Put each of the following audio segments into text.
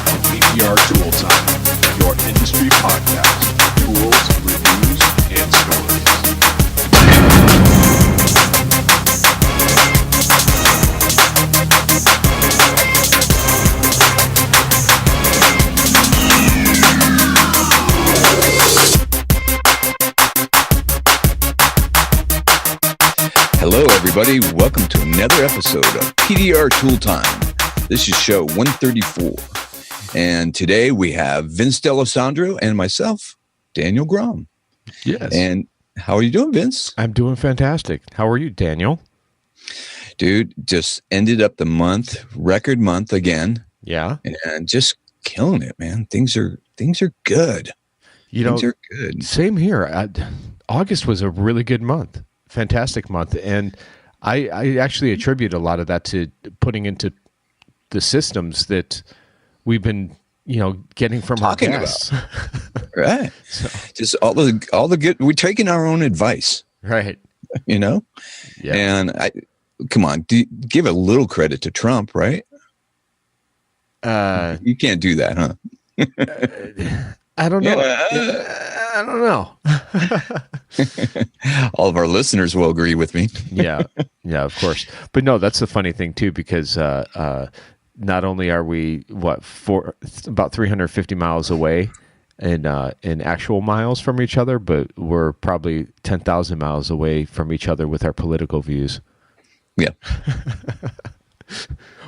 PDR Tool Time, your industry podcast, tools, reviews, and stories. Hello, everybody. Welcome to another episode of PDR Tool Time. This is show 134. And today we have Vince D'Alessandro and myself, Daniel Grom. Yes. And how are you doing, Vince? I'm doing fantastic. How are you, Daniel? Dude, just ended up the month, record month again. Yeah. And just killing it, man. Things are good. Things are good. Same here. August was a really good month. Fantastic month. And I actually attribute a lot of that to putting into the systems that we've been, getting from Talking our guests. about. Right. So. Just all the good, we're taking our own advice. Right. Yeah. And come on, give a little credit to Trump, right? You can't do that, huh? I don't know. I don't know. All of our listeners will agree with me. Yeah, of course. But no, that's the funny thing too, because not only are we about 350 miles away in actual miles from each other, but we're probably 10,000 miles away from each other with our political views. Yeah.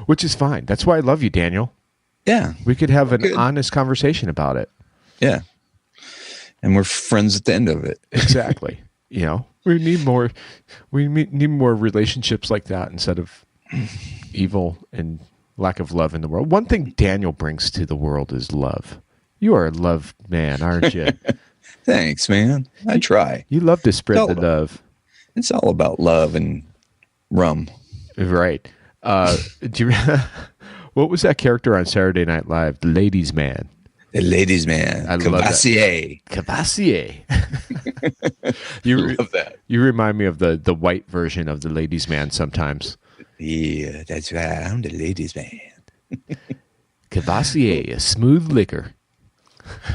Which is fine. That's why I love you, Daniel. Yeah. We could have an honest conversation about it. Yeah. And we're friends at the end of it. Exactly. We need more relationships like that instead of evil and lack of love in the world. One thing Daniel brings to the world is love. You are a love man, aren't you? Thanks, man. I try. You love to spread the love. It's all about love and rum. Right. What was that character on Saturday Night Live? The ladies' man. The ladies' man. I Cavassier. Cavassier. Love that. You remind me of the white version of the ladies' man sometimes. Yeah, that's right. I'm the ladies' man. Cavassier, a smooth liquor.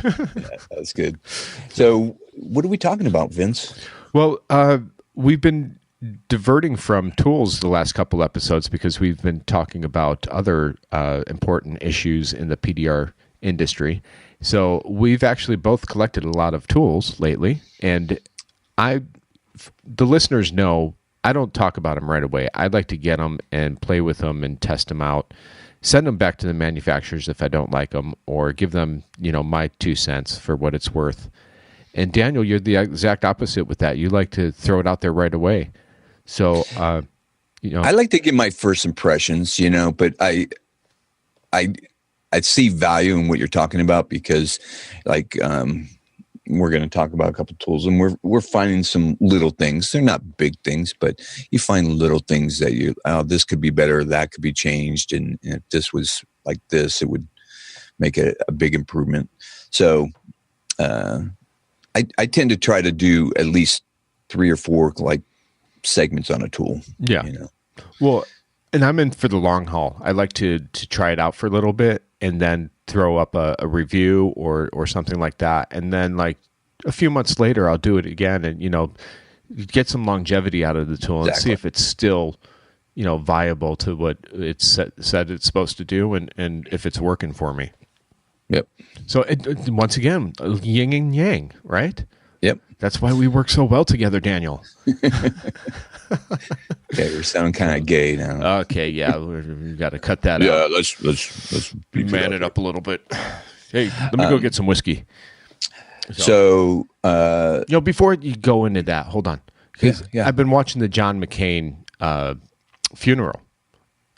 Yeah, that's good. So what are we talking about, Vince? Well, we've been diverting from tools the last couple episodes because we've been talking about other important issues in the PDR industry. So we've actually both collected a lot of tools lately, and the listeners know I don't talk about them right away. I'd like to get them and play with them and test them out, send them back to the manufacturers if I don't like them, or give them, my 2 cents for what it's worth. And Daniel, you're the exact opposite with that. You like to throw it out there right away. So, I like to give my first impressions, but I see value in what you're talking about because, we're going to talk about a couple of tools, and we're finding some little things. They're not big things, but you find little things that this could be better, that could be changed, and if this was like this, it would make a big improvement. So, I tend to try to do at least 3 or 4 segments on a tool. Yeah. Well, and I'm in for the long haul. I like to try it out for a little bit and then throw up a review or something like that. And then a few months later, I'll do it again and, get some longevity out of the tool and see if it's still, viable to what it's said it's supposed to do and if it's working for me. Yep. So once again, yin and yang, right? Yep. That's why we work so well together, Daniel. Okay, we're sounding kind of gay now. Okay, yeah, we've got to cut that out. Yeah, let's man it up a little bit. Hey, let me go get some whiskey. So before you go into that, hold on. Yeah. I've been watching the John McCain funeral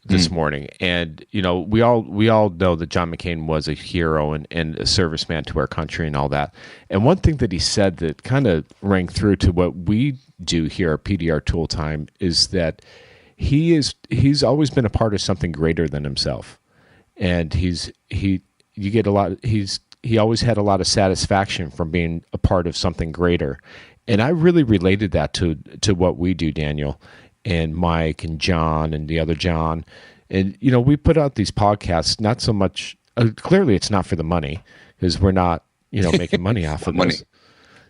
this morning, and we all know that John McCain was a hero and a serviceman to our country and all that. And one thing that he said that kind of rang through to what we do here at PDR Tool Time is that he's always been a part of something greater than himself, and he always had a lot of satisfaction from being a part of something greater. And I really related that to what we do, Daniel, and Mike and John and the other John. And, we put out these podcasts, not so much clearly it's not for the money, because we're not, making money off of Money. this.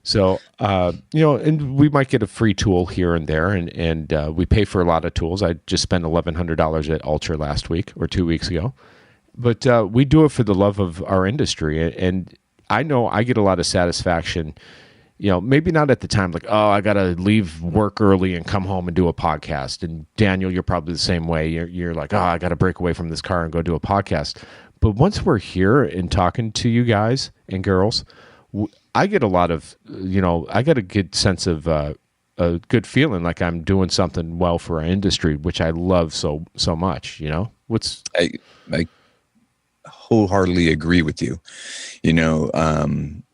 So, and we might get a free tool here and there, and we pay for a lot of tools. I just spent $1,100 at Ultra last week or 2 weeks ago. But we do it for the love of our industry. And I know I get a lot of satisfaction, maybe not at the time, like, oh, I got to leave work early and come home and do a podcast. And Daniel, you're probably the same way. You're like, oh, I got to break away from this car and go do a podcast. But once we're here and talking to you guys and girls, I get a lot of, I get a good sense of a good feeling like I'm doing something well for our industry, which I love so much. I wholeheartedly agree with you. And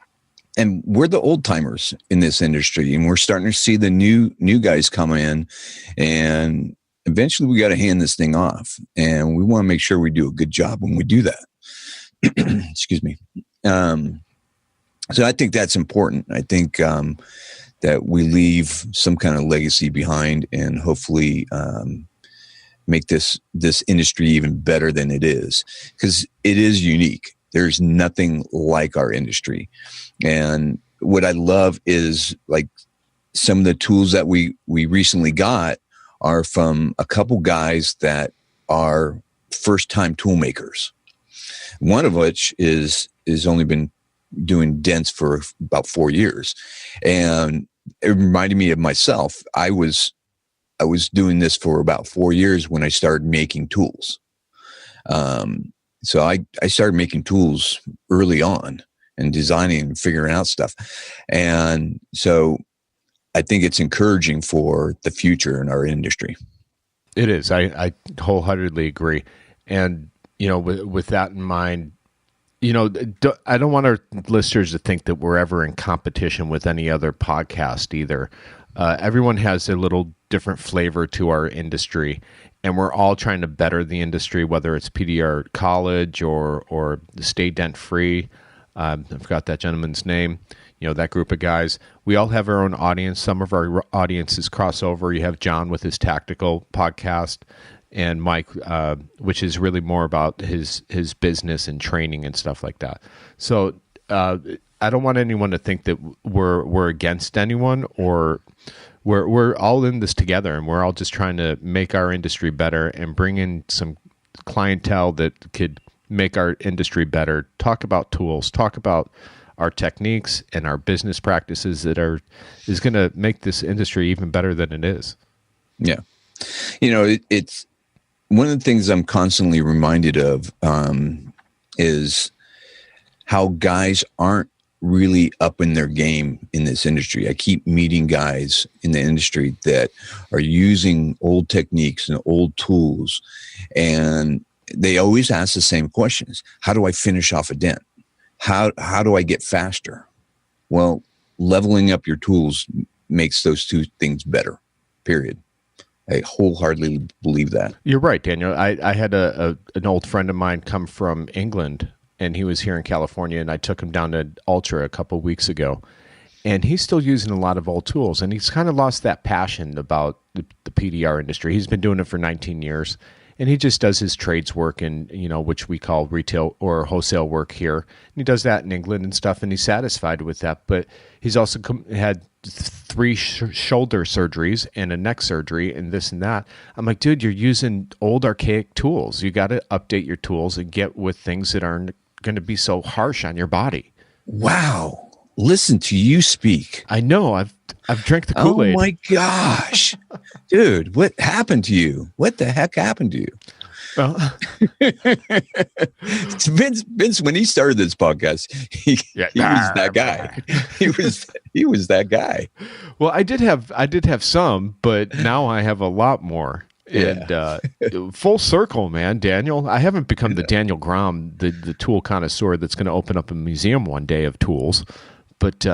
we're the old timers in this industry, and we're starting to see the new guys come in, and eventually we got to hand this thing off, and we want to make sure we do a good job when we do that. Excuse me. So I think that's important. I think that we leave some kind of legacy behind, and hopefully make this industry even better than it is, because it is unique. There's nothing like our industry. And what I love is, like, some of the tools that we recently got are from a couple guys that are first-time tool makers. One of which is only been doing dents for about 4 years. And it reminded me of myself. I was doing this for about 4 years when I started making tools. So I started making tools early on and designing and figuring out stuff. And so I think it's encouraging for the future in our industry. It is. I wholeheartedly agree. And, with that in mind, I don't want our listeners to think that we're ever in competition with any other podcast either. Everyone has a little different flavor to our industry, and we're all trying to better the industry, whether it's PDR College or Stay Dent Free. I forgot that gentleman's name. That group of guys. We all have our own audience. Some of our audiences cross over. You have John with his tactical podcast, and Mike, which is really more about his business and training and stuff like that. So I don't want anyone to think that we're against anyone, or we're all in this together, and we're all just trying to make our industry better and bring in some clientele that could make our industry better. Talk about tools, talk about our techniques and our business practices that is going to make this industry even better than it is. Yeah. It's one of the things I'm constantly reminded of is how guys aren't really up in their game in this industry. I keep meeting guys in the industry that are using old techniques and old tools, and they always ask the same questions. How do I finish off a dent? How do I get faster? Well, leveling up your tools makes those two things better, period. I wholeheartedly believe that. You're right, Daniel. I had an old friend of mine come from England, and he was here in California, and I took him down to Ultra a couple of weeks ago, and he's still using a lot of old tools, and he's kind of lost that passion about the PDR industry. He's been doing it for 19 years, and he just does his trades work, and which we call retail or wholesale work here. And he does that in England and stuff, and he's satisfied with that. But he's also had 3 shoulder surgeries and a neck surgery and this and that. I'm like, dude, you're using old archaic tools. You got to update your tools and get with things that aren't going to be so harsh on your body. Wow. Listen to you speak. I know. I've drank the Kool-Aid. Oh my gosh. Dude, what happened to you? What the heck happened to you? Well, Vince, when he started this podcast, he was that guy. He was that guy. Well, I did have some, but now I have a lot more. Yeah. And full circle, man, Daniel. I haven't become the Daniel Grom, the tool connoisseur that's going to open up a museum one day of tools, but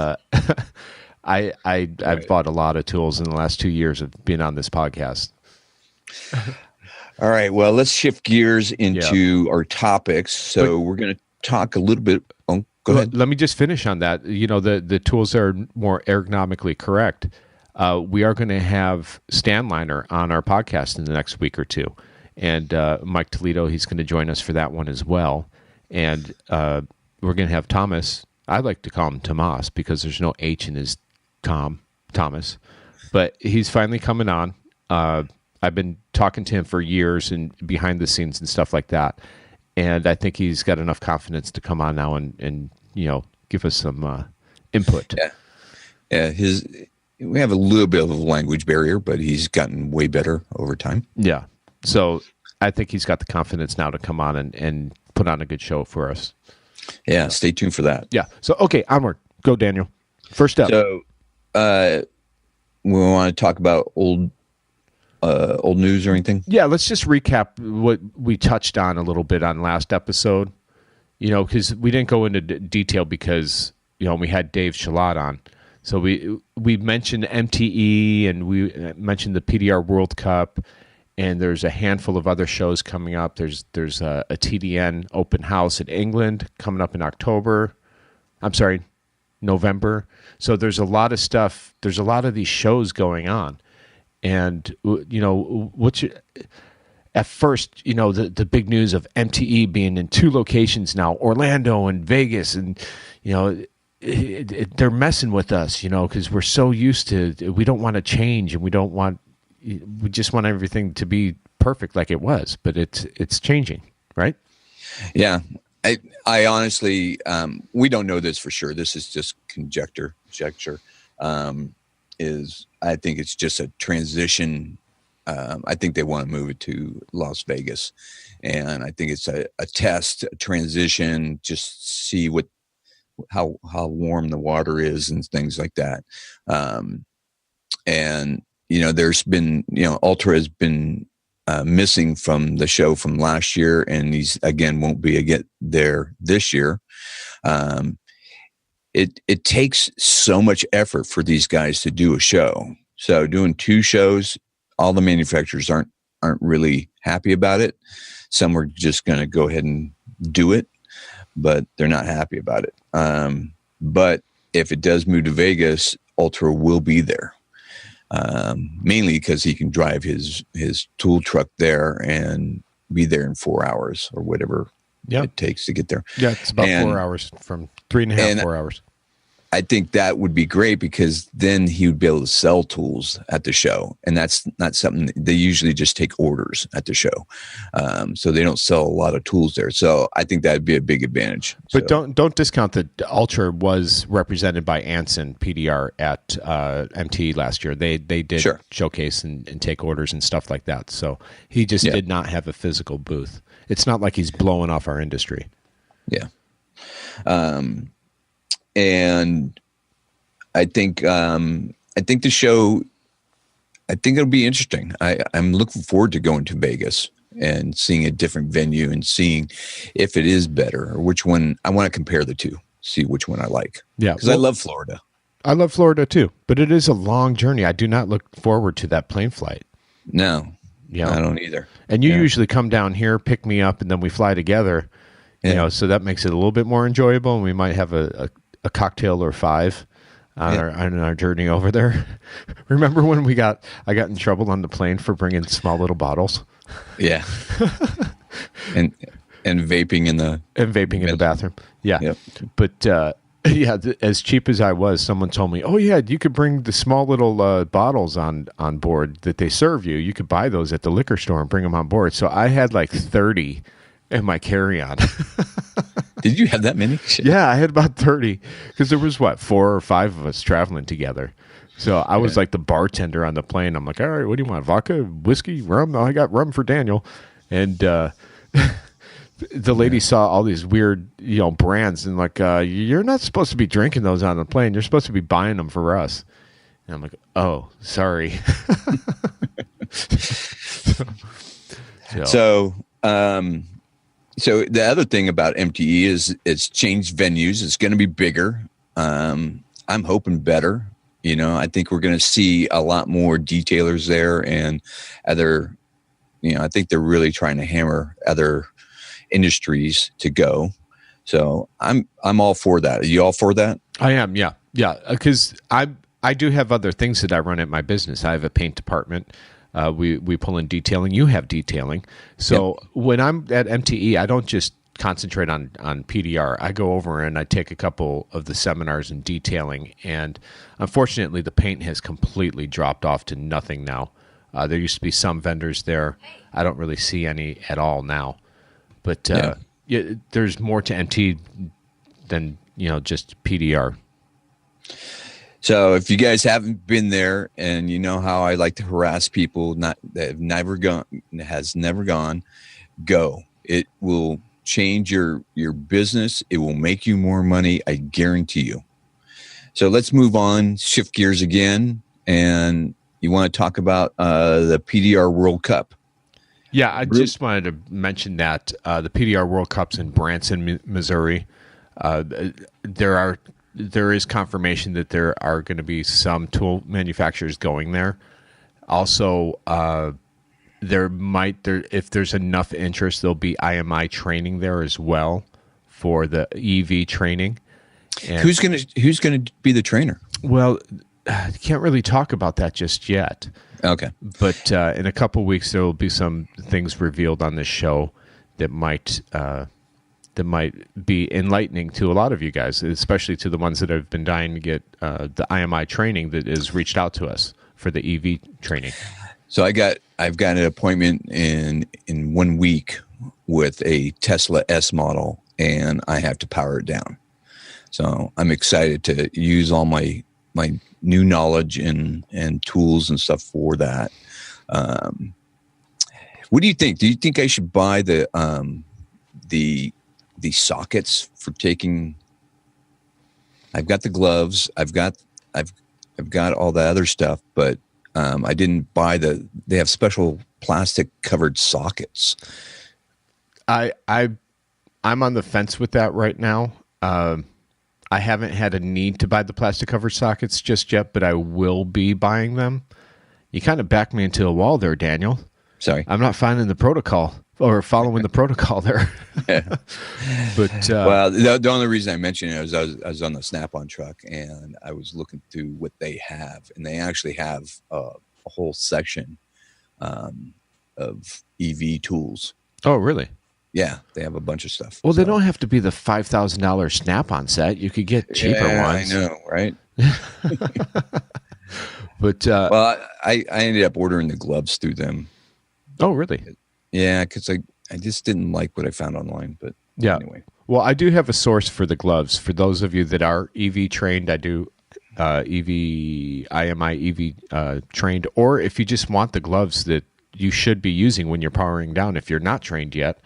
I've bought a lot of tools in the last 2 years of being on this podcast. All right. Well, let's shift gears into our topics. So we're going to talk a little bit. Oh, go ahead. Let me just finish on that. The tools are more ergonomically correct. We are going to have Stan Liner on our podcast in the next week or two. And Mike Toledo, he's going to join us for that one as well. and we're going to have Thomas. I like to call him Tomas because there's no H in his Thomas, but he's finally coming on. I've been talking to him for years and behind the scenes and stuff like that, and I think he's got enough confidence to come on now and give us some input. Yeah, we have a little bit of a language barrier, but he's gotten way better over time. Yeah, so I think he's got the confidence now to come on and put on a good show for us. Yeah, stay tuned for that. Yeah. So, okay, onward. Go, Daniel. First up. So, we want to talk about old news or anything? Yeah, let's just recap what we touched on a little bit on last episode. Because we didn't go into detail because we had Dave Shalat on. So we mentioned MTE and we mentioned the PDR World Cup. And there's a handful of other shows coming up. There's a TDN open house in England coming up in November. So there's a lot of stuff. There's a lot of these shows going on. And, at first, the big news of MTE being in 2 locations now, Orlando and Vegas. And, they're messing with us, because we're so used to, we don't want to change and we just want everything to be perfect like it was, but it's changing, right? Yeah. I honestly, we don't know this for sure. This is just conjecture. I think it's just a transition. I think they want to move it to Las Vegas, and I think it's a test, a transition, just see how warm the water is and things like that. And there's been, Ultra has been missing from the show from last year, and he's again won't be there this year. It takes so much effort for these guys to do a show. So doing 2 shows, all the manufacturers aren't really happy about it. Some are just going to go ahead and do it, but they're not happy about it. But if it does move to Vegas, Ultra will be there. Mainly because he can drive his tool truck there and be there in 4 hours or whatever it takes to get there. Yeah, it's about 4 hours, from 3.5, 4 hours. I think that would be great because then he would be able to sell tools at the show. And that's not something they usually just take orders at the show. So they don't sell a lot of tools there. So I think that'd be a big advantage. But don't discount that Ultra was represented by Anson PDR at MT last year. They did showcase and take orders and stuff like that. So he just did not have a physical booth. It's not like he's blowing off our industry. Yeah. And I think the show, I think it'll be interesting. I'm looking forward to going to Vegas and seeing a different venue and seeing if it is better or which one. I want to compare the 2, see which one I like. Yeah. Because I love Florida. I love Florida too, but it is a long journey. I do not look forward to that plane flight. No, I don't either. And you usually come down here, pick me up, and then we fly together. So that makes it a little bit more enjoyable, and we might have a cocktail or 5 on our journey over there. Remember when I got in trouble on the plane for bringing small little bottles? Yeah. and vaping in the bathroom. Yeah. Yep. But as cheap as I was, someone told me, "Oh yeah, you could bring the small little bottles on board that they serve you. You could buy those at the liquor store and bring them on board." So I had like 30 in my carry-on. Did you have that many? Yeah, I had about 30 because there was 4 or 5 of us traveling together. So I was like the bartender on the plane. I'm like, all right, what do you want? Vodka, whiskey, rum? No, I got rum for Daniel. And the lady saw all these weird, brands and like, you're not supposed to be drinking those on the plane. You're supposed to be buying them for us. And I'm like, oh, sorry. So the other thing about MTE is it's changed venues. It's going to be bigger. I'm hoping better. I think we're going to see a lot more detailers there and other, I think they're really trying to hammer other industries to go. So I'm all for that. Are you all for that? I am. Yeah. Yeah. Because I do have other things that I run at my business. I have a paint department. We pull in detailing. You have detailing. So when I'm at MTE, I don't just concentrate on PDR. I go over and I take a couple of the seminars in detailing, and unfortunately, the paint has completely dropped off to nothing now. There used to be some vendors there. I don't really see any at all now. But there's more to MT than just PDR. So if you guys haven't been there, and you know how I like to harass people that have never gone, go. It will change your business. It will make you more money. I guarantee you. So let's move on, shift gears again. And you want to talk about the PDR World Cup. Yeah, I just wanted to mention that the PDR World Cup's in Branson, Missouri. There is confirmation that there are going to be some tool manufacturers going there. Also, if there's enough interest, there'll be IMI training there as well for the EV training. And who's gonna be the trainer? Well, I can't really talk about that just yet. Okay, but in a couple weeks there will be some things revealed on this show that might be enlightening to a lot of you guys, especially to the ones that have been dying to get the IMI training that has reached out to us for the EV training. So I've got an appointment in 1 week with a Tesla S model, and I have to power it down. So I'm excited to use all my new knowledge and tools and stuff for that. What do you think? Do you think I should buy the sockets for taking? I've got the gloves. I've got all the other stuff, but I didn't buy they have special plastic covered sockets. I'm on the fence with that right now. I haven't had a need to buy the plastic covered sockets just yet, but I will be buying them. You kind of backed me into a wall there, Daniel. Sorry. I'm not finding the protocol or following the protocol there. But well, the only reason I mentioned it was I was on the Snap-on truck, and I was looking through what they have, and they actually have a whole section of EV tools. Oh, really? Yeah, they have a bunch of stuff. Well, they don't have to be the $5,000 Snap-on set. You could get cheaper ones. I know, right? But well, I ended up ordering the gloves through them. Oh, really? Yeah, because I just didn't like what I found online. But yeah. Anyway. Well, I do have a source for the gloves. For those of you that are EV trained, I do IMI EV trained. Or if you just want the gloves that you should be using when you're powering down, if you're not trained yet,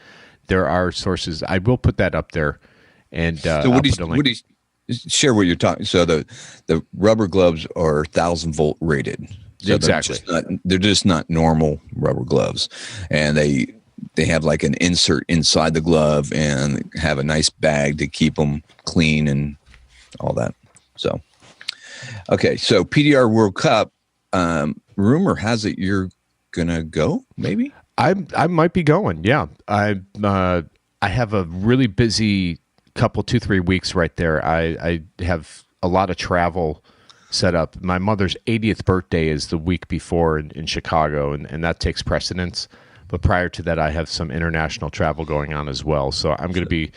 there are sources. I will put that up there. And so what do you share what you're talking? So the rubber gloves are 1,000-volt rated. So exactly. They're just not normal rubber gloves, and they have like an insert inside the glove and have a nice bag to keep them clean and all that. So, okay. So PDR World Cup, rumor has it you're gonna go. Maybe I might be going. Yeah, I have a really busy couple 2-3 weeks right there. I have a lot of travel set up. My mother's 80th birthday is the week before in Chicago, and that takes precedence. But prior to that, I have some international travel going on as well. So I'm going to be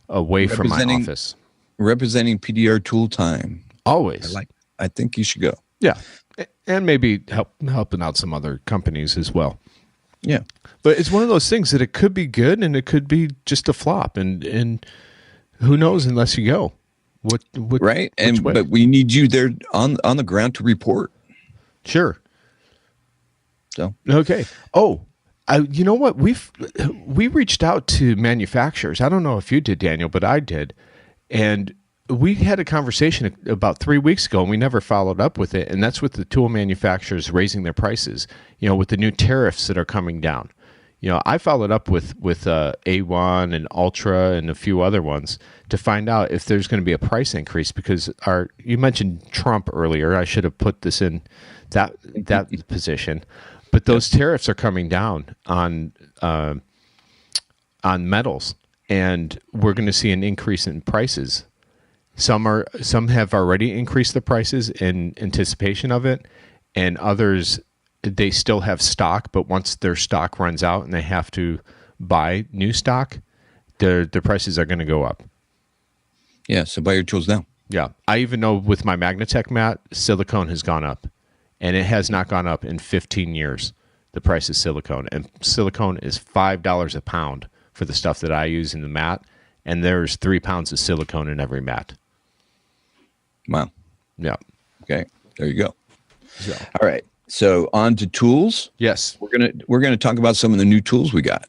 away from my office. Representing PDR Tool Time. Always. I think you should go. Yeah. And maybe helping out some other companies as well. Yeah. But it's one of those things that it could be good and it could be just a flop. And who knows unless you go. What right, but we need you there on the ground to report. Sure. So okay. Oh, you know what? We reached out to manufacturers. I don't know if you did, Daniel, but I did, and we had a conversation about 3 weeks ago, and we never followed up with it. And that's with the tool manufacturers raising their prices. With the new tariffs that are coming down. I followed up with A1 and Ultra and a few other ones to find out if there's going to be a price increase, because you mentioned Trump earlier. I should have put this in that position, but those tariffs are coming down on metals, and we're going to see an increase in prices. Some have already increased the prices in anticipation of it, and others, they still have stock, but once their stock runs out and they have to buy new stock, their prices are going to go up. Yeah, so buy your tools now. Yeah. I even know with my Magnatech mat, silicone has gone up. And it has not gone up in 15 years, the price of silicone. And silicone is $5 a pound for the stuff that I use in the mat. And there's 3 pounds of silicone in every mat. Wow. Yeah. Okay. There you go. So. All right. So on to tools. Yes. We're gonna talk about some of the new tools we got.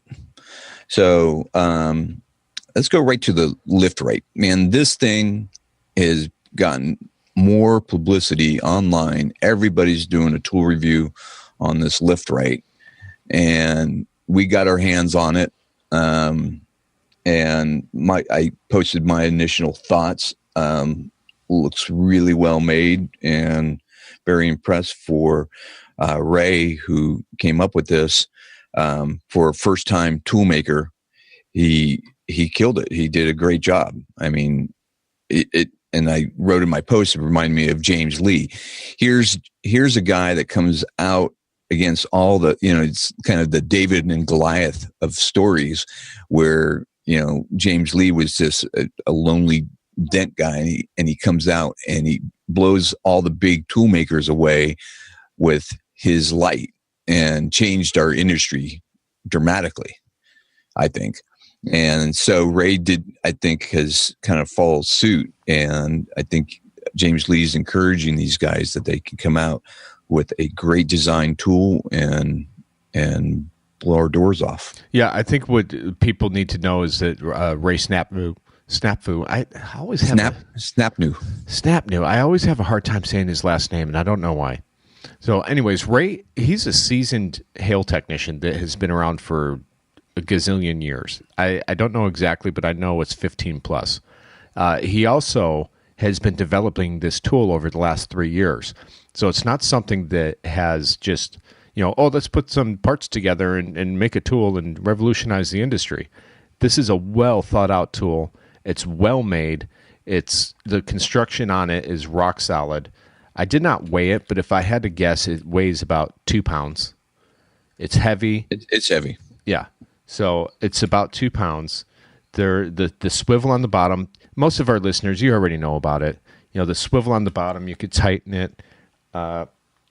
So let's go right to the lift Rite. Man, this thing has gotten more publicity online. Everybody's doing a tool review on this lift Rite, and we got our hands on it. And I posted my initial thoughts. Looks really well made, and very impressed for Ray, who came up with this. For a first time tool maker, he killed it. He did a great job. I mean, and I wrote in my post, it reminded me of James Lee. Here's a guy that comes out against all the, it's kind of the David and Goliath of stories, where, James Lee was just a lonely dent guy, and he comes out and he blows all the big tool makers away with his light and changed our industry dramatically, I think. And so Ray has kind of followed suit. And I think James Lee's encouraging these guys that they can come out with a great design tool and blow our doors off. Yeah, I think what people need to know is that Ray Snapfu. I always have Snapnu. I always have a hard time saying his last name, and I don't know why. So, anyways, Ray, he's a seasoned hail technician that has been around for a gazillion years. I don't know exactly, but I know it's 15 plus. He also has been developing this tool over the last 3 years. So it's not something that has just, let's put some parts together and make a tool and revolutionize the industry. This is a well thought out tool. It's well made. The construction on it is rock solid. I did not weigh it, but if I had to guess, it weighs about 2 pounds. It's heavy. It's heavy. Yeah. So it's about 2 pounds. The swivel on the bottom, most of our listeners, you already know about it. The swivel on the bottom, you could tighten it.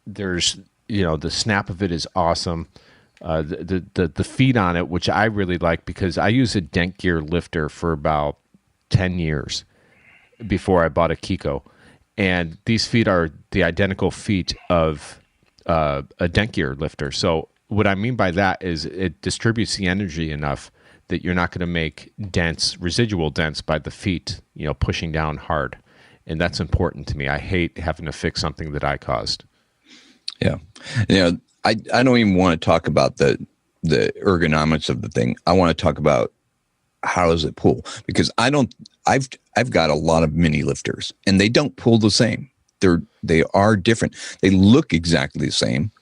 There's, the snap of it is awesome. The feet on it, which I really like, because I use a dent gear lifter for about 10 years before I bought a Keco. And these feet are the identical feet of a dent gear lifter. So what I mean by that is it distributes the energy enough that you're not going to make residual dents by the feet, pushing down hard. And that's important to me. I hate having to fix something that I caused. Yeah. I don't even want to talk about the ergonomics of the thing. I want to talk about how does it pull, because I've got a lot of mini lifters and they don't pull the same. They are different. They look exactly the same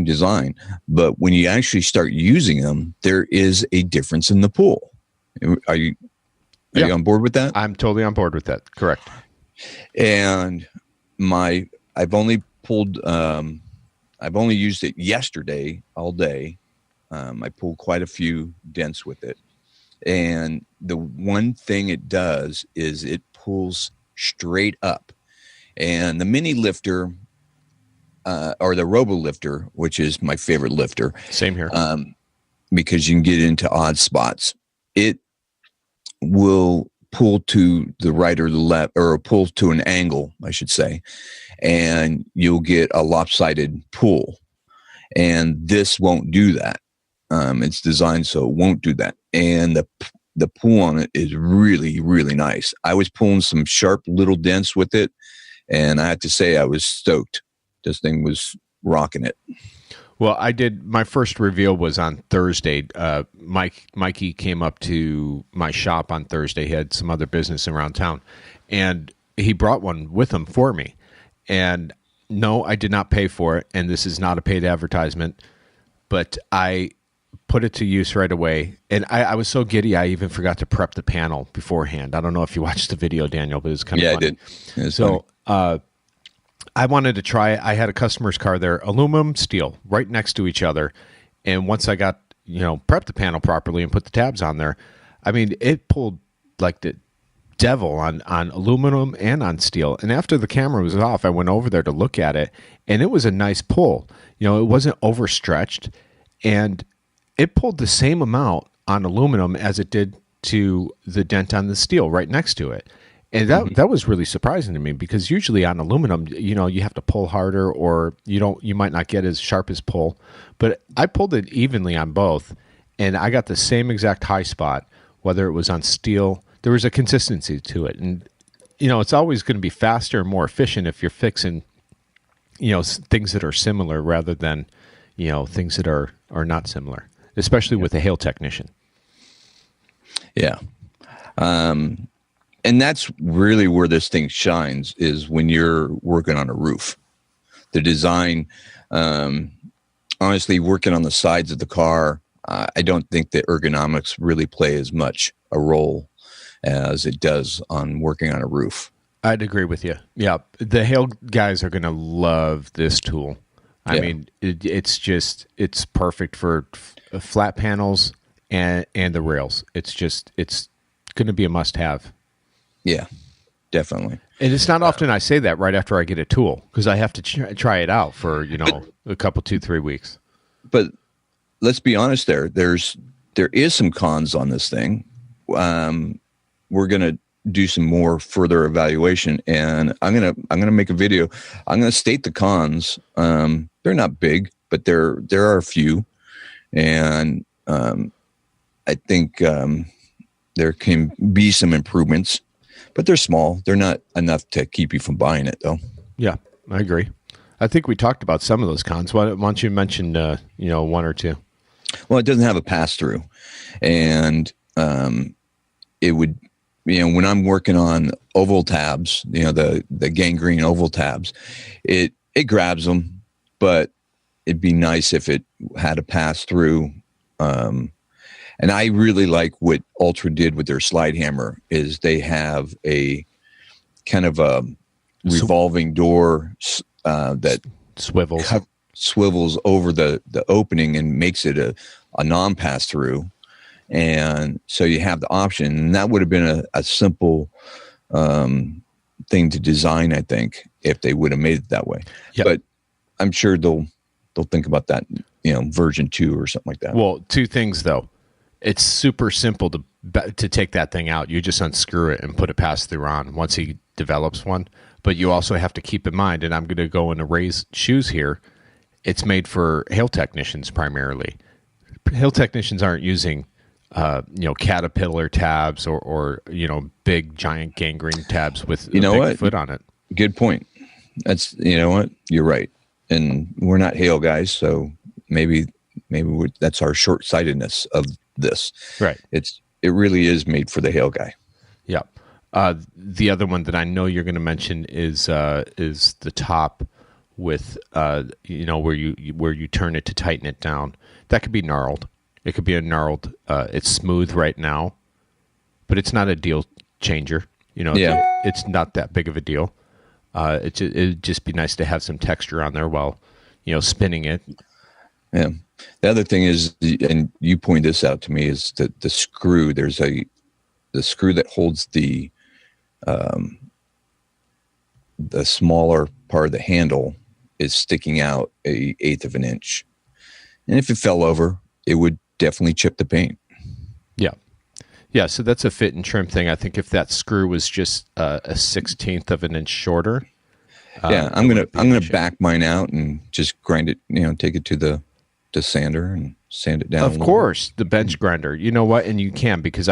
design, but when you actually start using them, there is a difference in the pull. Are you on board with that? I'm totally on board with that. Correct. And I've only used it yesterday all day. I pulled quite a few dents with it. And the one thing it does is it pulls straight up. And the mini lifter, or the robo lifter, which is my favorite lifter. Same here. Because you can get into odd spots. It will pull to the right or the left, or pull to an angle, I should say. And you'll get a lopsided pull. And this won't do that. It's designed so it won't do that. And the pull on it is really, really nice. I was pulling some sharp little dents with it, and I have to say I was stoked. This thing was rocking it. Well, my first reveal was on Thursday. Mikey came up to my shop on Thursday. He had some other business around town, and he brought one with him for me. And no, I did not pay for it, and this is not a paid advertisement, but I put it to use right away. And I was so giddy, I even forgot to prep the panel beforehand. I don't know if you watched the video, Daniel, but it was kind of funny. I did. So I wanted to try it. I had a customer's car there, aluminum, steel, right next to each other. And once I got, prepped the panel properly and put the tabs on there, I mean, it pulled like the devil on aluminum and on steel. And after the camera was off, I went over there to look at it, and it was a nice pull. It wasn't overstretched, and it pulled the same amount on aluminum as it did to the dent on the steel right next to it. And that was really surprising to me, because usually on aluminum, you have to pull harder, or you might not get as sharp as pull. But I pulled it evenly on both, and I got the same exact high spot, whether it was on steel. There was a consistency to it. And, it's always going to be faster and more efficient if you're fixing, things that are similar rather than, things that are not similar, especially with a hail technician. Yeah. And that's really where this thing shines, is when you're working on a roof. The design, honestly, working on the sides of the car, I don't think the ergonomics really play as much a role as it does on working on a roof. I'd agree with you. Yeah. The hail guys are going to love this tool. I mean, it's perfect for flat panels and the rails. It's going to be a must-have. Yeah, definitely. And it's not often I say that right after I get a tool, because I have to try it out for, a couple, 2-3 weeks. But let's be honest, there is some cons on this thing. We're going to do some more further evaluation, and I'm going to make a video. I'm going to state the cons. They're not big, but there are a few. And I think there can be some improvements, but they're small. They're not enough to keep you from buying it, though. Yeah, I agree. I think we talked about some of those cons. Why don't you mention, one or two? Well, it doesn't have a pass-through, and it would, when I'm working on oval tabs, the gangrene oval tabs, it grabs them, but it'd be nice if it had a pass-through. And I really like what Ultra did with their slide hammer, is they have a kind of a revolving door that swivels over the opening and makes it a non-pass-through. And so you have the option, and that would have been a simple thing to design, I think, if they would have made it that way. Yep. But I'm sure they'll think about that, version 2 or something like that. Well, two things though. It's super simple to take that thing out. You just unscrew it and put a pass-through on once he develops one. But you also have to keep in mind, and I'm going to go into Ray's shoes here, it's made for hail technicians primarily. Hail technicians aren't using Caterpillar tabs or big giant gangrene tabs with a big foot on it. Good point. That's, you're right. And we're not hail guys, so maybe that's our short-sightedness of this. Right. It really is made for the hail guy. Yeah. The other one that I know you're going to mention is the top with where you turn it to tighten it down. That could be gnarled. It could be a gnarled. It's smooth right now, but it's not a deal changer. It's not that big of a deal. It'd just be nice to have some texture on there while spinning it. Yeah. The other thing is, and you point this out to me, is that the screw. There's the screw that holds the smaller part of the handle is sticking out 1/8 of an inch, and if it fell over, it would definitely chip the paint. Yeah. So that's a fit and trim thing. I think if that screw was just a 1/16 of an inch shorter. I'm gonna back mine out and just grind it. Take it to the sander and sand it down. Of course, the bench grinder. You know what? And you can, because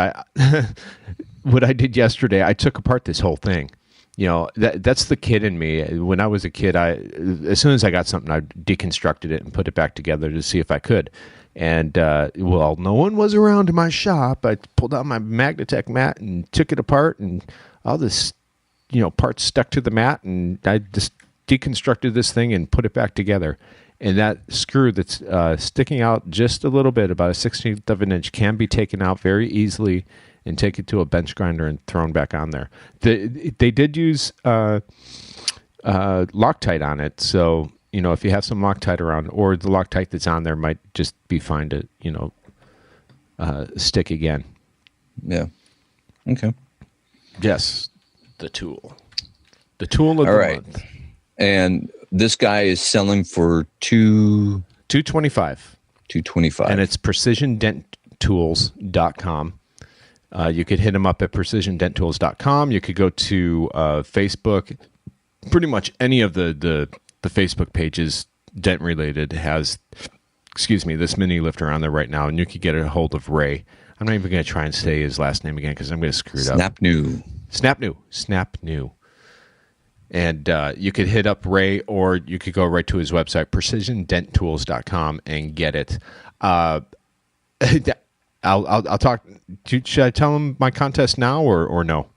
what I did yesterday, I took apart this whole thing. That's the kid in me. When I was a kid, as soon as I got something, I deconstructed it and put it back together to see if I could. And no one was around in my shop. I pulled out my Magnatech mat and took it apart, and all this, parts stuck to the mat, and I just deconstructed this thing and put it back together. And that screw that's sticking out just a little bit, about a 1/16 of an inch, can be taken out very easily and take it to a bench grinder and thrown back on there. They did use Loctite on it, so if you have some Loctite around, or the Loctite that's on there might just be fine to stick again. Yeah. Okay. Yes, the tool of the month. And this guy is selling for $225. $225. And it's PrecisionDentTools.com. You could hit him up at PrecisionDentTools.com. You could go to Facebook. Pretty much any of the Facebook pages dent related has, this mini lifter on there right now, and you could get a hold of Ray. I'm not even going to try and say his last name again because I'm going to screw it up. Snap New. And you could hit up Ray, or you could go right to his website, PrecisionDentTools.com, and get it. I'll talk. Should I tell him my contest now or no?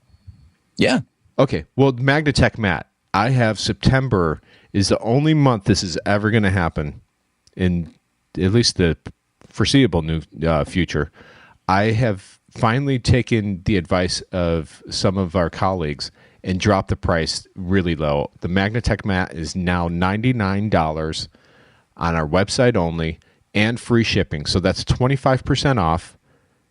Yeah. Okay. Well, Magnatech Matt, I have September is the only month this is ever going to happen in at least the foreseeable future. I have finally taken the advice of some of our colleagues and dropped the price really low. The Magnatech mat is now $99 on our website only and free shipping. So that's 25% off.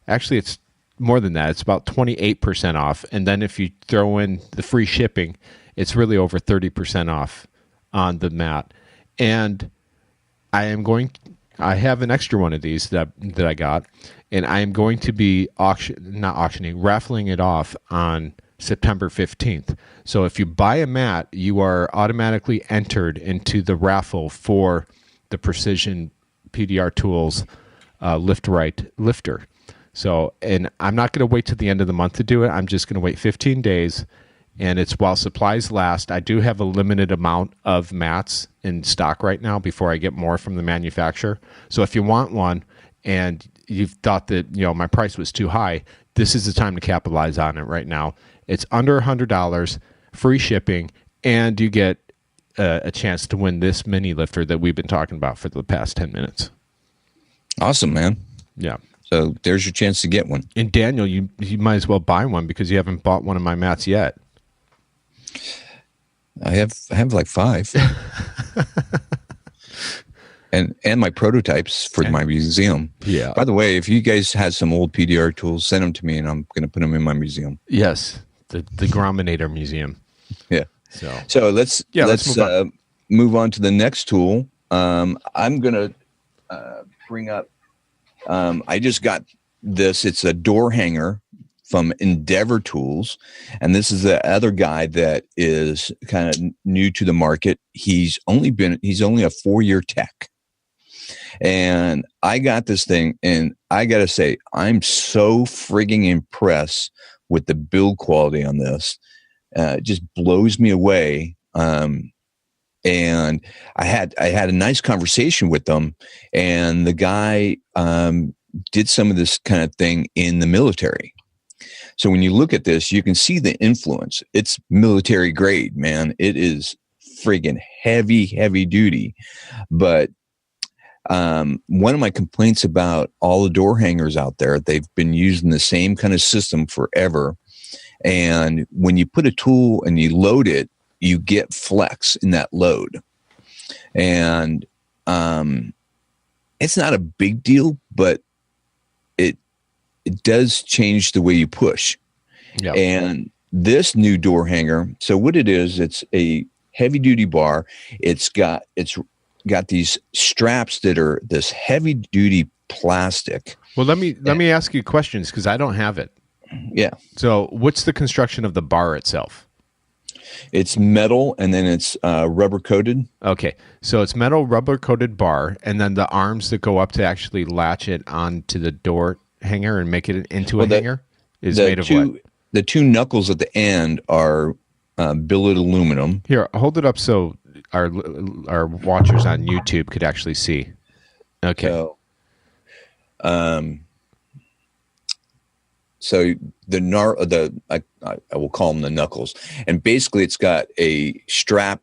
Actually, it's more than that. It's about 28% off. And then if you throw in the free shipping, it's really over 30% off on the mat. And I have an extra one of these that I got, and I am going to be raffling it off on September 15th. So if you buy a mat, you are automatically entered into the raffle for the Precision PDR Tools Rite lifter. So, and I'm not going to wait till the end of the month to do it. I'm just going to wait 15 days, and it's while supplies last. I do have a limited amount of mats in stock right now before I get more from the manufacturer. So if you want one and you've thought that, my price was too high, this is the time to capitalize on it right now. It's under $100, free shipping, and you get a chance to win this mini lifter that we've been talking about for the past 10 minutes. Awesome, man. Yeah. So there's your chance to get one. And Daniel, you might as well buy one because you haven't bought one of my mats yet. I have like 5. and my prototypes for my museum. Yeah. By the way, if you guys had some old PDR tools, send them to me and I'm going to put them in my museum. Yes. The Grominator Museum. Yeah. So let's move on to the next tool. I'm going to bring up, I just got this. It's a door hanger from Endeavor Tools. And this is the other guy that is kind of new to the market. He's only a 4-year tech. And I got this thing, and I got to say, I'm so frigging impressed with the build quality on this. It just blows me away. And I had a nice conversation with them, and the guy did some of this kind of thing in the military. So when you look at this, you can see the influence. It's military grade, man. It is friggin' heavy duty. But one of my complaints about all the door hangers out there, they've been using the same kind of system forever. And when you put a tool and you load it, you get flex in that load. And it's not a big deal, but it does change the way you push. Yep. And this new door hanger, so what it is, it's a heavy duty bar. It's got these straps that are this heavy duty plastic. Well, let me ask you questions because I don't have it. Yeah. So what's the construction of the bar itself? It's metal, and then it's rubber coated. Okay. So it's metal rubber coated bar, and then the arms that go up to actually latch it onto the door hanger and make it into a hanger is made of what? The 2 knuckles at the end are billet aluminum. Here, hold it up so our watchers on YouTube could actually see. Okay. So I will call them the knuckles, and basically it's got a strap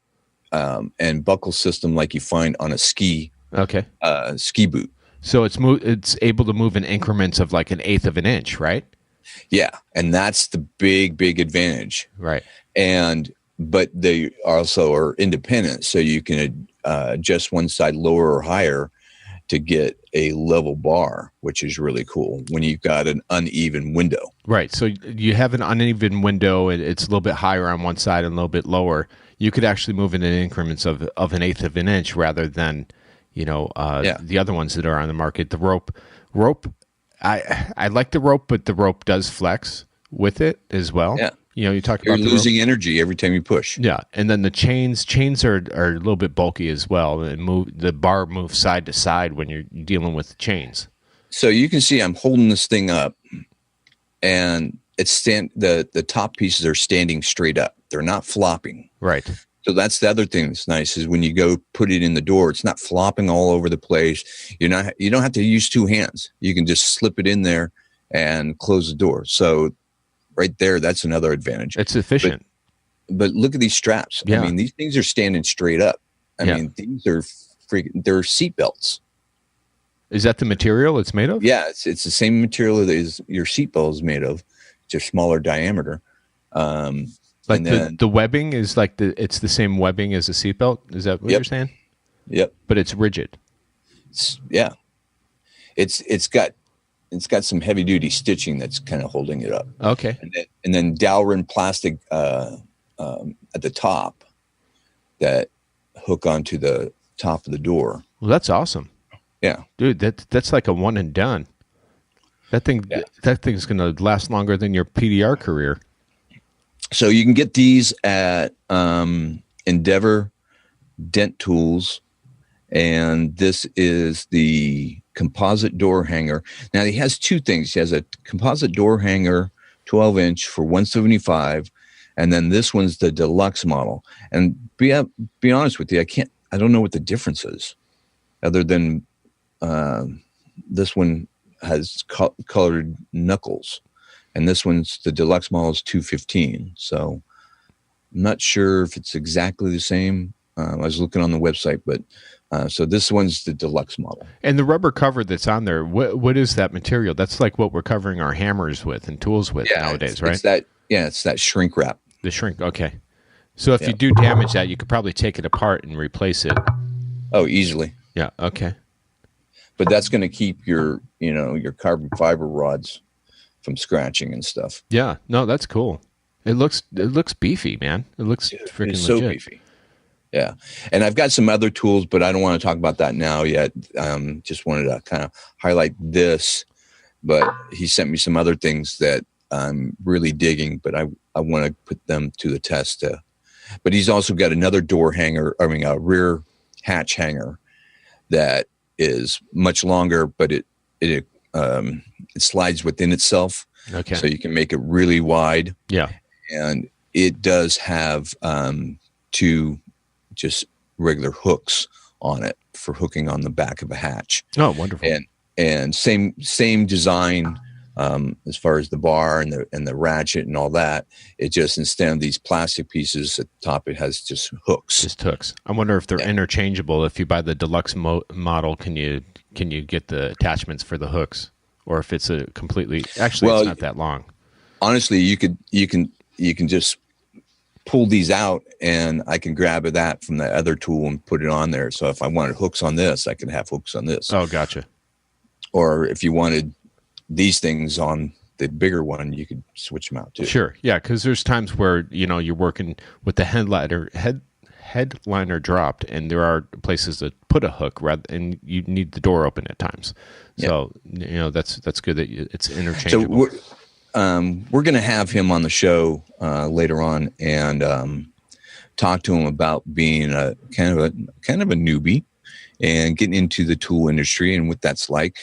and buckle system like you find on a ski boot. So it's able to move in increments of like 1/8 of an inch, right? Yeah, and that's the big advantage, right? But they also are independent, so you can adjust one side lower or higher, to get a level bar, which is really cool when you've got an uneven window. Right. So you have an uneven window. It's a little bit higher on one side and a little bit lower. You could actually move in increments of an eighth of an inch rather than, the other ones that are on the market. The rope. I like the rope, but the rope does flex with it as well. Yeah. You talk You're about the losing rope. energy every time you push. Yeah, and then the chains are a little bit bulky as well. And the bar moves side to side when you're dealing with the chains. So you can see I'm holding this thing up, and the top pieces are standing straight up. They're not flopping. Right. So that's the other thing that's nice is when you go put it in the door, it's not flopping all over the place. You don't have to use two hands. You can just slip it in there and close the door. So right there, that's another advantage. It's efficient. But look at these straps. Yeah. I mean, these things are standing straight up. I Yeah. mean, these are they're seat belts. Is that the material it's made of? Yeah, it's the same material that your seatbelt is made of, just smaller diameter. Like the webbing is it's the same webbing as a seatbelt. Is that what you're saying? Yep. But it's rigid. It's got some heavy duty stitching that's kind of holding it up. Okay. And then Dalrin plastic at the top that hook onto the top of the door. Well, that's awesome. Yeah, dude, that's like a one and done. That thing's gonna last longer than your PDR career. So you can get these at Endeavor Dent Tools, and this is the composite door hanger. Now he has two things. He has a composite door hanger, 12-inch for $175, and then this one's the deluxe model. And be honest with you, I don't know what the difference is, other than this one has colored knuckles, and this one's the deluxe model is $215. So I'm not sure if it's exactly the same. I was looking on the website, but so this one's the deluxe model. And the rubber cover that's on there, what is that material? That's like what we're covering our hammers with and tools with nowadays, right? It's that shrink wrap. The shrink, okay. So if you do damage that, you could probably take it apart and replace it. Oh, easily. Yeah, okay. But that's going to keep your carbon fiber rods from scratching and stuff. Yeah, no, that's cool. It looks beefy, man. It looks freaking legit. So beefy. Yeah. And I've got some other tools, but I don't want to talk about that now yet. Just wanted to kind of highlight this, but he sent me some other things that I'm really digging, but I want to put them to the test. But he's also got another a rear hatch hanger that is much longer, but it slides within itself. Okay. So you can make it really wide. Yeah. And it does have two just regular hooks on it for hooking on the back of a hatch. Oh, wonderful. And same design as far as the bar and the ratchet and all that. It just, instead of these plastic pieces at the top, it has just hooks. Just hooks. I wonder if they're interchangeable. If you buy the deluxe model, can you get the attachments for the hooks, or if it's it's not that long. Honestly, you can just pull these out, and I can grab that from the other tool and put it on there. So if I wanted hooks on this, I can have hooks on this. Oh, gotcha. Or if you wanted these things on the bigger one, you could switch them out too. Sure. Yeah, because there's times where you're working with the headliner dropped, and there are places that put a hook and you need the door open at times. So that's good that it's interchangeable. So we're going to have him on the show later on and talk to him about being a kind of a newbie and getting into the tool industry and what that's like.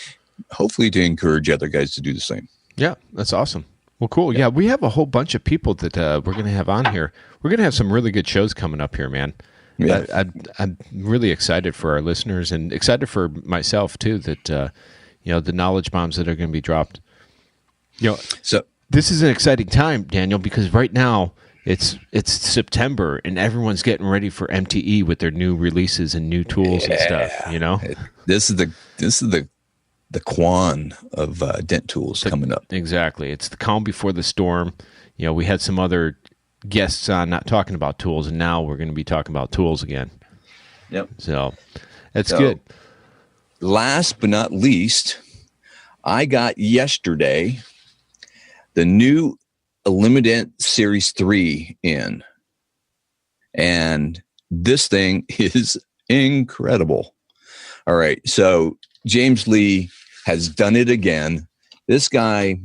Hopefully to encourage other guys to do the same. Yeah, that's awesome. Well, cool. Yeah, we have a whole bunch of people that we're going to have on here. We're going to have some really good shows coming up here, man. Yeah. I'm really excited for our listeners and excited for myself too, that the knowledge bombs that are going to be dropped. So this is an exciting time, Daniel, because right now it's September and everyone's getting ready for MTE with their new releases and new tools and stuff. This is the Quan of Dent Tools coming up. Exactly. It's the calm before the storm. We had some other guests on not talking about tools, and now we're going to be talking about tools again. Yep. So that's good. last but not least, I got yesterday the new Elim-A-Dent Series 3 in. And this thing is incredible. All right. So James Lee has done it again. This guy,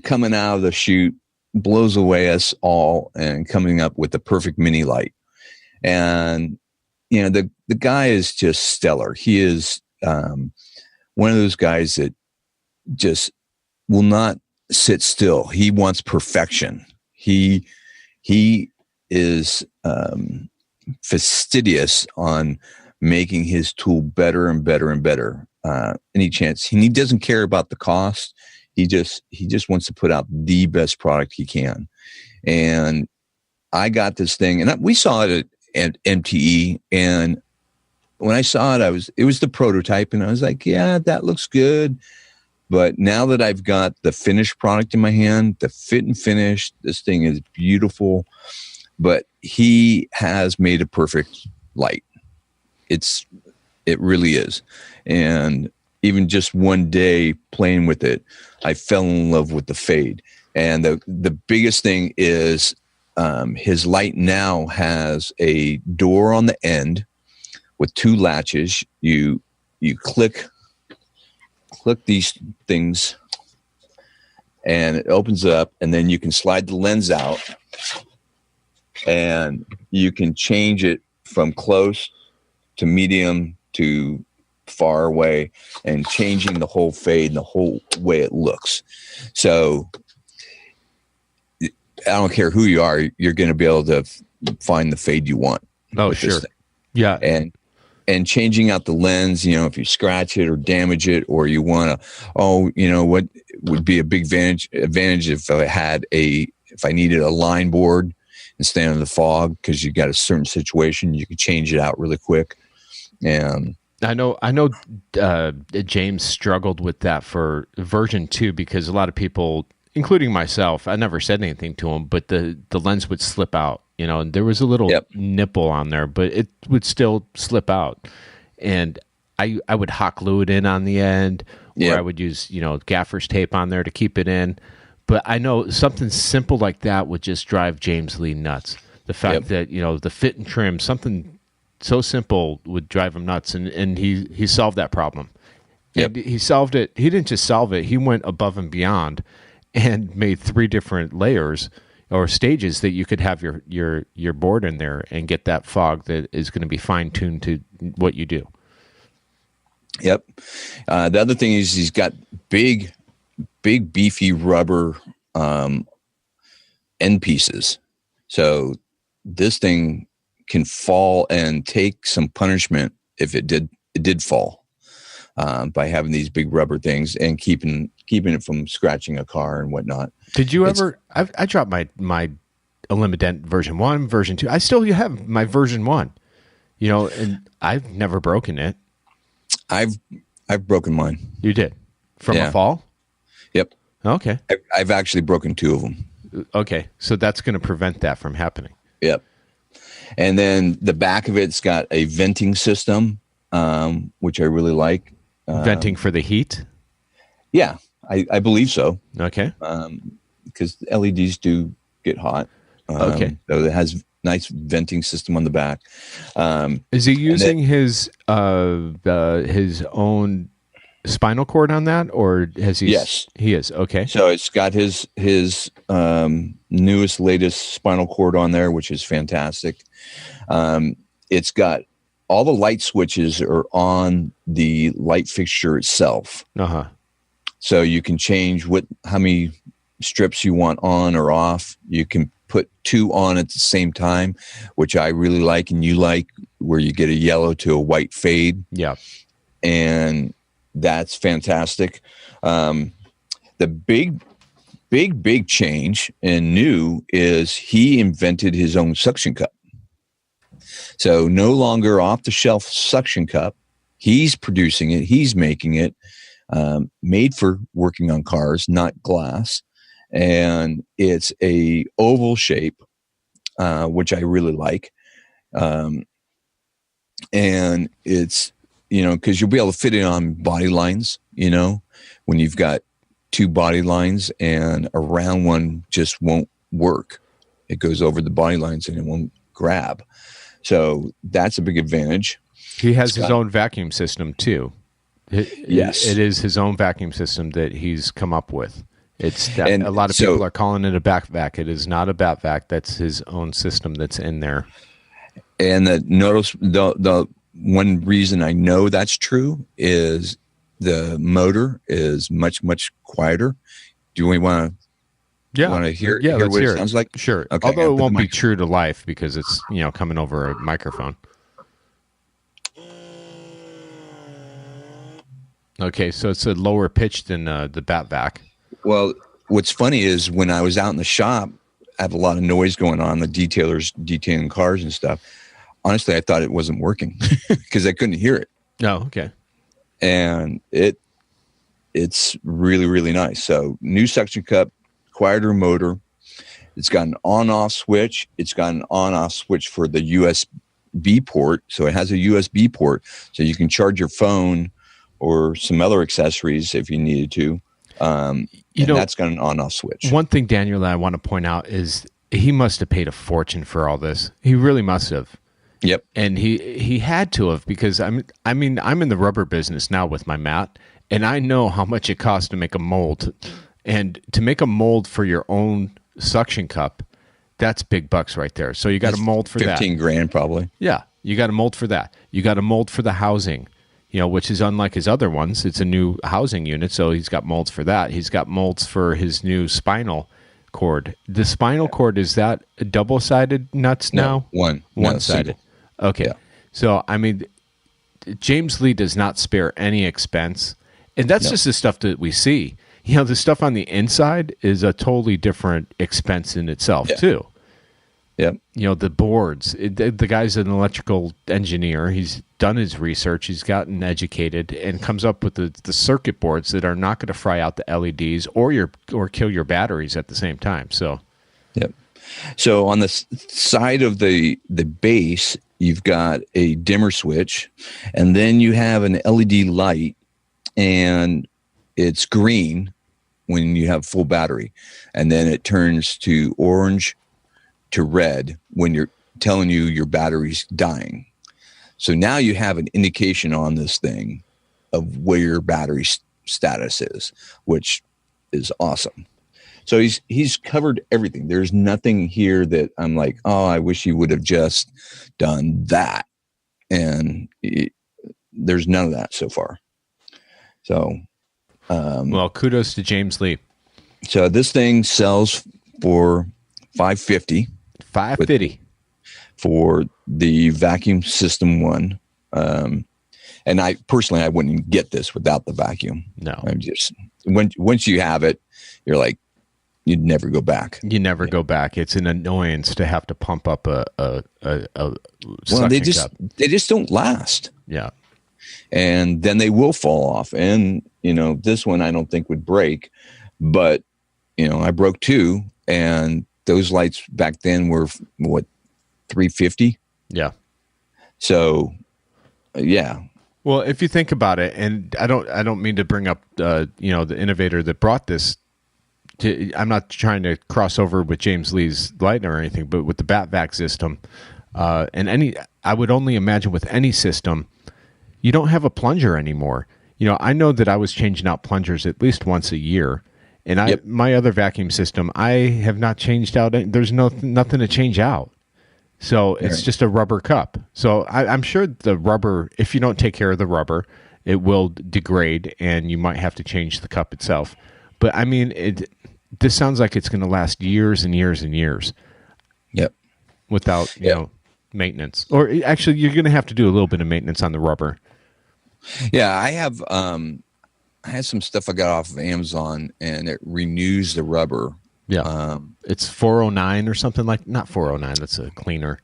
coming out of the chute, blows away us all and coming up with the perfect mini light. And, the guy is just stellar. He is one of those guys that just will not sit still. He wants perfection. He is fastidious on making his tool better and better and better. Any chance. He doesn't care about the cost. He just wants to put out the best product he can. And I got this thing, and we saw it at MTE. And when I saw it, it was the prototype, and I was like, yeah, that looks good. But now that I've got the finished product in my hand, the fit and finish, this thing is beautiful. But he has made a perfect light. It really is. And even just one day playing with it, I fell in love with the fade. And the biggest thing is his light now has a door on the end with 2 latches. You click these things and it opens up, and then you can slide the lens out and you can change it from close to medium to far away, and changing the whole fade and the whole way it looks. So I don't care who you are, you're going to be able to find the fade you want. Oh, sure. Yeah. And changing out the lens, if you scratch it or damage it, or you want to, what would be a big advantage if I needed a line board instead of the fog, because you got a certain situation, you could change it out really quick. And I know James struggled with that for version 2, because a lot of people, including myself, I never said anything to him, but the lens would slip out, and there was a little nipple on there, but it would still slip out. And I would hot glue it in on the end, or I would use, gaffer's tape on there to keep it in. But I know something simple like that would just drive James Lee nuts. The fact that, the fit and trim, something so simple would drive him nuts. And he solved that problem. And he solved it. He didn't just solve it. He went above and beyond and made 3 different layers or stages that you could have your board in there and get that fog that is going to be fine-tuned to what you do. Yep. The other thing is he's got big beefy rubber end pieces. So this thing can fall and take some punishment if it did fall, by having these big rubber things and keeping it from scratching a car and whatnot. Did you ever? I dropped my Elim-A-Dent version 1, version 2. I still have my version 1. And I've never broken it. I've broken mine. You did? From a fall? Yep. Okay. I've actually broken 2 of them. Okay. So that's going to prevent that from happening. Yep. And then the back of it's got a venting system, which I really like. Venting for the heat? Yeah, I believe so. Okay. Because LEDs do get hot. Okay. So it has nice venting system on the back. Is he using his own spinal cord on that, or has he? Yes, he is. Okay. So it's got his newest, latest spinal cord on there, which is fantastic. It's got all the light switches are on the light fixture itself. Uh-huh. So you can change how many strips you want on or off. You can put 2 on at the same time, which I really like, and you like, where you get a yellow to a white fade. Yeah. And that's fantastic. The big change and new is he invented his own suction cup. So no longer off the shelf suction cup. He's producing it. He's making it, made for working on cars, not glass. And it's a oval shape, which I really like. And it's because you'll be able to fit it on body lines, when you've got two body lines and a round one just won't work. It goes over the body lines and it won't grab. So that's a big advantage. He has his own vacuum system too. Yes. It is his own vacuum system that he's come up with. A lot of people are calling it a back vac. It is not a bat vac. That's his own system that's in there. And the one reason I know that's true is the motor is much, much quieter. Do we want to hear what it sounds like? Sure. Okay, although it won't be true to life because it's, coming over a microphone. Okay, so it's a lower pitch than the bat vac. Well, what's funny is when I was out in the shop, I have a lot of noise going on, the detailers detailing cars and stuff. Honestly, I thought it wasn't working because I couldn't hear it. Oh, okay. And it's really, really nice. So new suction cup, quieter motor. It's got an on-off switch. It's got an on-off switch for the USB port. So it has a USB port, so you can charge your phone or some other accessories if you needed to. That's got an on-off switch. One thing, Daniel, that I want to point out is he must have paid a fortune for all this. He really must have. Yep. And he had to have, because I'm in the rubber business now with my mat, and I know how much it costs to make a mold. And to make a mold for your own suction cup, that's big bucks right there. So you got a mold for 15 that. $15,000 probably. Yeah. You got a mold for that. You got a mold for the housing, which is unlike his other ones. It's a new housing unit, so he's got molds for that. He's got molds for his new spinal cord. The spinal cord, is that a double-sided nuts now? One-sided. Okay. Yeah. So, James Lee does not spare any expense. And that's just the stuff that we see. The stuff on the inside is a totally different expense in itself, too. Yeah. The boards. The guy's an electrical engineer. He's done his research. He's gotten educated and comes up with the circuit boards that are not going to fry out the LEDs or kill your batteries at the same time. So, yep. So on the side of the base, you've got a dimmer switch, and then you have an LED light, and it's green when you have full battery, and then it turns to orange to red when you're telling you your battery's dying. So now you have an indication on this thing of where your battery status is, which is awesome. So he's covered everything. There's nothing here that I'm like, oh, I wish he would have just done that. And there's none of that so far. So, well, kudos to James Lee. So this thing sells for $550. $550 for the vacuum system one. And I personally, I wouldn't get this without the vacuum. No, I'm just once you have it, you're like, you'd never go back. You never go back. It's an annoyance to have to pump up a they just don't last. Yeah. And then they will fall off. And, this one I don't think would break, but, I broke two, and those lights back then were what, $350? Yeah. So, yeah. Well, if you think about it, and I don't mean to bring up, the innovator that brought this. I'm not trying to cross over with James Lee's light or anything, but with the BatVac system, and I would only imagine with any system, you don't have a plunger anymore. I know that I was changing out plungers at least once a year, and my other vacuum system, I have not changed out. There's nothing to change out. So it's just a rubber cup. So I'm sure the rubber, if you don't take care of the rubber, it will degrade, and you might have to change the cup itself. But this sounds like it's going to last years and years and years. Yep. Without maintenance, or actually, you're going to have to do a little bit of maintenance on the rubber. Yeah, I have. I had some stuff I got off of Amazon, and it renews the rubber. Yeah, it's 409 or something not 409. That's a cleaner,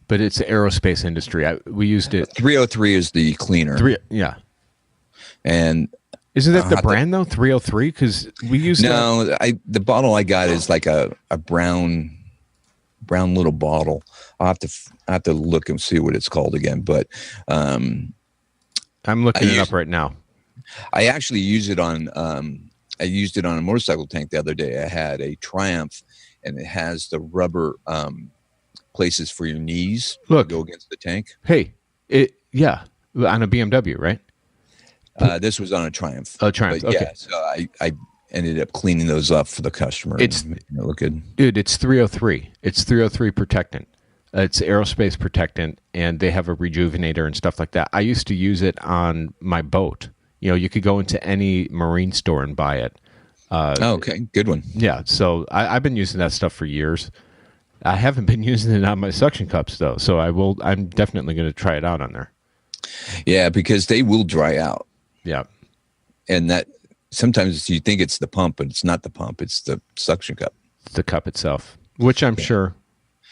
but it's the aerospace industry. We used it. 303 is the cleaner. Yeah, and isn't that the brand though? 303, because we used the bottle I got is like a brown little bottle. I have to look and see what it's called again, but I'm looking it up right now. I actually use it on. I used it on a motorcycle tank the other day. I had a Triumph, and it has the rubber places for your knees to go against the tank. Hey, on a BMW, right? This was on a Triumph. Oh, Triumph. But, okay. Yeah, so I ended up cleaning those up for the customer. It's and making it look good. Dude, it's 303. It's 303 protectant. It's aerospace protectant, and they have a rejuvenator and stuff like that. I used to use it on my boat. You know, you could go into any marine store and buy it. Okay, good one. Yeah, so I've been using that stuff for years. I haven't been using it on my suction cups though, so I'm definitely going to try it out on there. Yeah, because they will dry out. Yeah, and that sometimes you think it's the pump, but it's not the pump; it's the suction cup. The cup itself, which I'm sure,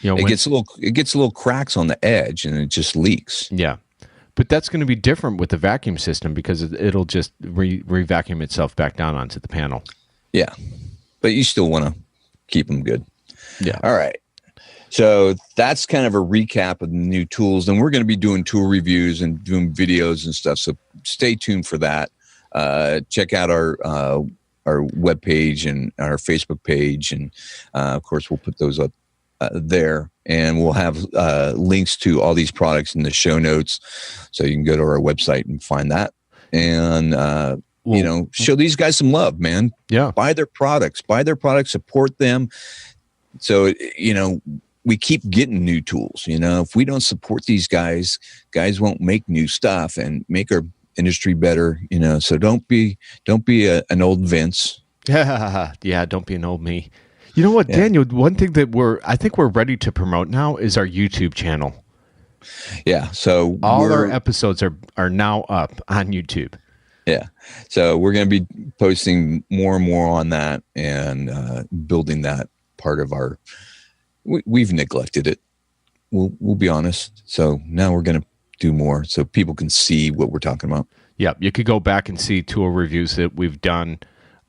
it gets little cracks on the edge, and it just leaks. Yeah, but that's going to be different with the vacuum system because it'll just re-vacuum itself back down onto the panel. Yeah, but you still want to keep them good. Yeah. All right. So that's kind of a recap of the new tools. And we're going to be doing tool reviews and doing videos and stuff. So stay tuned for that. Check out our webpage and our Facebook page. And, of course, we'll put those up there. And we'll have links to all these products in the show notes. So you can go to our website and find that. And, show these guys some love, man. Yeah. Buy their products, support them. So, we keep getting new tools. If we don't support these guys won't make new stuff and make our industry better. So don't be an old Vince. Yeah, don't be an old me. You know what, Daniel? One thing that I think we're ready to promote now is our YouTube channel. Yeah, so all our episodes are now up on YouTube. Yeah, so we're going to be posting more and more on that and building that part of our. We've neglected it. We'll be honest. So now we're going to do more so people can see what we're talking about. Yeah, you could go back and see tool reviews that we've done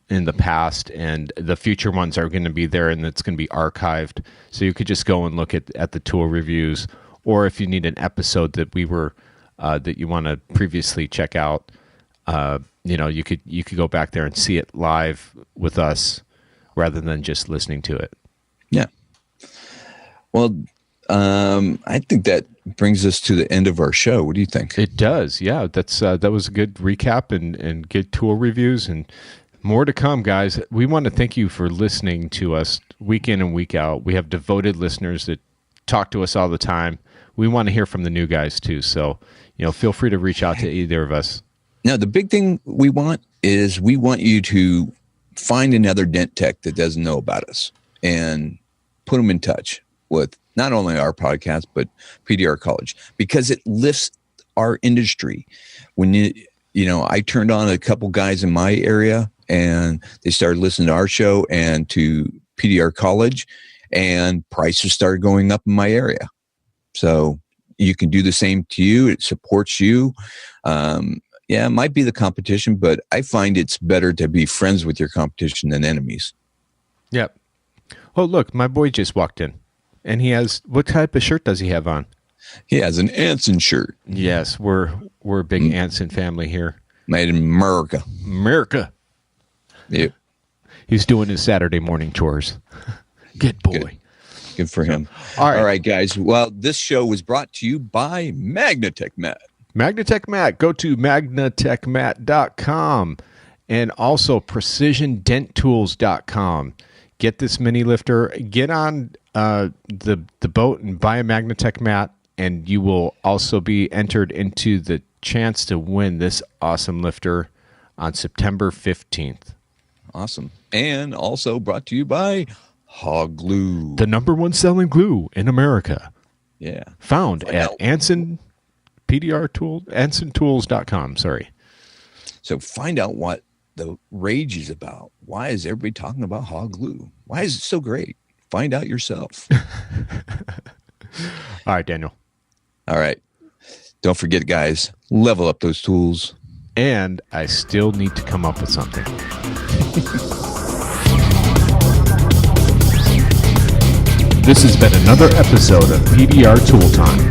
in the past, and the future ones are going to be there, and it's going to be archived. So you could just go and look at the tool reviews, or if you need an episode that we were that you want to previously check out, you could go back there and see it live with us rather than just listening to it. Yeah. Well, I think that brings us to the end of our show. What do you think? It does. Yeah, that was a good recap and good tool reviews and more to come, guys. We want to thank you for listening to us week in and week out. We have devoted listeners that talk to us all the time. We want to hear from the new guys too. So, feel free to reach out to either of us. Now, the big thing we want you to find another dent tech that doesn't know about us and put them in touch with not only our podcast, but PDR College, because it lifts our industry. When I turned on a couple guys in my area and they started listening to our show and to PDR College, and prices started going up in my area. So you can do the same to you. It supports you. It might be the competition, but I find it's better to be friends with your competition than enemies. Yep. Oh, look, my boy just walked in. And he has, what type of shirt does he have on? He has an Anson shirt. Yes, we're a big Anson family here. Made in America. America. Yep. He's doing his Saturday morning chores. Good boy. Good for him. All right, guys. Well, this show was brought to you by Magnatech Matt. Magnatech Matt. Go to magnatechmatt.com and also precisiondentTools.com. Get this mini lifter. Get on the boat and buy a Magnatech Mat, and you will also be entered into the chance to win this awesome lifter on September 15th. Awesome. And also brought to you by Hog Glue. The #1 selling glue in America. Yeah. Found at AnsonTools.com. Sorry. So find out what the rage is about. Why is everybody talking about Hog Glue? Why is it so great? Find out yourself. All right, Daniel. All right. Don't forget, guys, level up those tools. And I still need to come up with something. This has been another episode of PDR Tool Time.